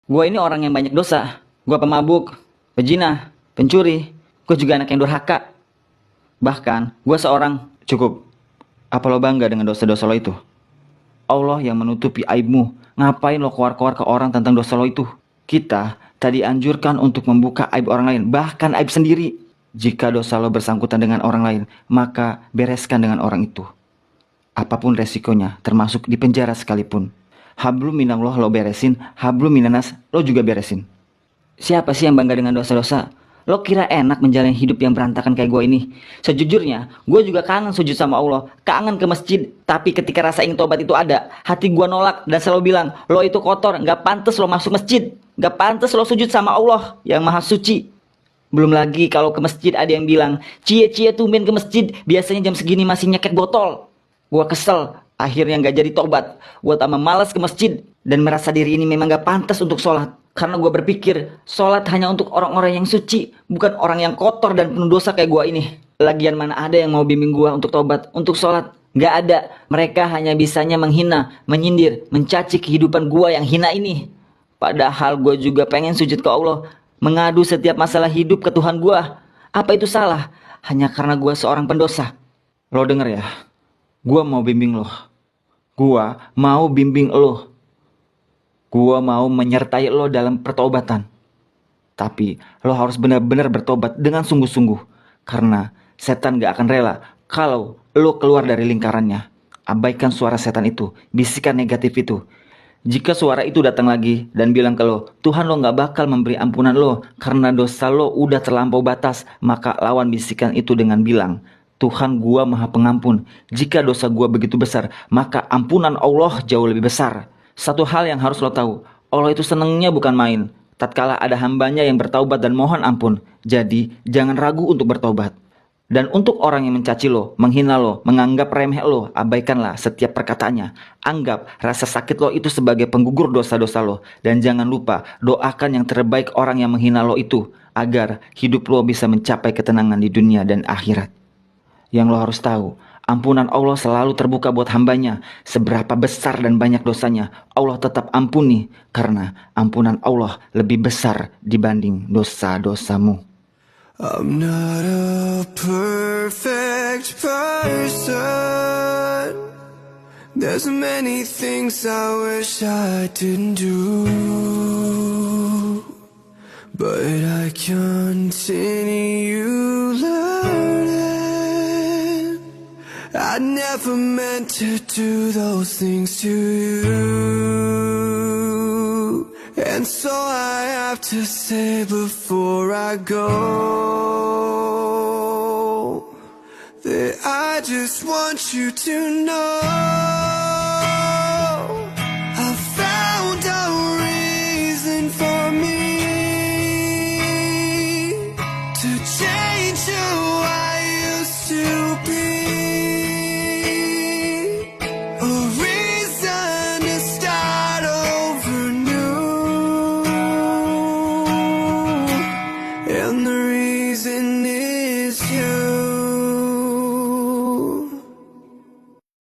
Gue ini orang yang banyak dosa. Gue pemabuk, pezina, pencuri. Gue juga anak yang durhaka. Bahkan, gue seorang... Cukup. Apa lo bangga dengan dosa-dosa lo itu? Allah yang menutupi aibmu. Ngapain lo keluar-keluar ke orang tentang dosa lo itu? Kita tadi anjurkan untuk membuka aib orang lain, bahkan aib sendiri. Jika dosa lo bersangkutan dengan orang lain, maka bereskan dengan orang itu. Apapun resikonya, termasuk di penjara sekalipun. Hablum minallah lo beresin, hablum minanas lo juga beresin. Siapa sih yang bangga dengan dosa-dosa? Lo kira enak menjalani hidup yang berantakan kayak gue ini? Sejujurnya, gue juga kangen sujud sama Allah, kangen ke masjid. Tapi ketika rasa ingin tobat itu ada, hati gue nolak dan selalu bilang, lo itu kotor, gak pantas lo masuk masjid. Gak pantas lo sujud sama Allah yang maha suci. Belum lagi kalau ke masjid ada yang bilang, cie-cie tumben ke masjid, biasanya jam segini masih nyekek botol. Gua kesel, akhirnya gak jadi tobat. Gua tambah malas ke masjid dan merasa diri ini memang gak pantas untuk sholat. Karena gua berpikir, sholat hanya untuk orang-orang yang suci, bukan orang yang kotor dan penuh dosa kayak gua ini. Lagian mana ada yang mau bimbing gua untuk tobat, untuk sholat? Gak ada. Mereka hanya bisanya menghina, menyindir, mencaci kehidupan gua yang hina ini. Padahal gue juga pengen sujud ke Allah, mengadu setiap masalah hidup ke Tuhan gue. Apa itu salah? Hanya karena gue seorang pendosa. Lo denger ya, gue mau bimbing lo. Gue mau bimbing lo. Gue mau menyertai lo dalam pertobatan. Tapi lo harus benar-benar bertobat dengan sungguh-sungguh. Karena setan gak akan rela kalau lo keluar dari lingkarannya. Abaikan suara setan itu, bisikan negatif itu. Jika suara itu datang lagi dan bilang ke lo, Tuhan lo gak bakal memberi ampunan lo karena dosa lo udah terlampau batas, maka lawan bisikan itu dengan bilang, Tuhan gua maha pengampun. Jika dosa gua begitu besar, maka ampunan Allah jauh lebih besar. Satu hal yang harus lo tahu, Allah itu senengnya bukan main. Tatkala ada hambanya yang bertaubat dan mohon ampun. Jadi jangan ragu untuk bertobat. Dan untuk orang yang mencaci lo, menghina lo, menganggap remeh lo, abaikanlah setiap perkataannya. Anggap rasa sakit lo itu sebagai penggugur dosa-dosa lo. Dan jangan lupa, doakan yang terbaik orang yang menghina lo itu, agar hidup lo bisa mencapai ketenangan di dunia dan akhirat. Yang lo harus tahu, ampunan Allah selalu terbuka buat hambanya. Seberapa besar dan banyak dosanya, Allah tetap ampuni. Karena ampunan Allah lebih besar dibanding dosa-dosamu. I'm not a perfect person. There's many things I wish I didn't do, but I continue learning. I never meant to do those things to you. And so I have to say before I go that I just want you to know I found a reason for me to change who I used to be.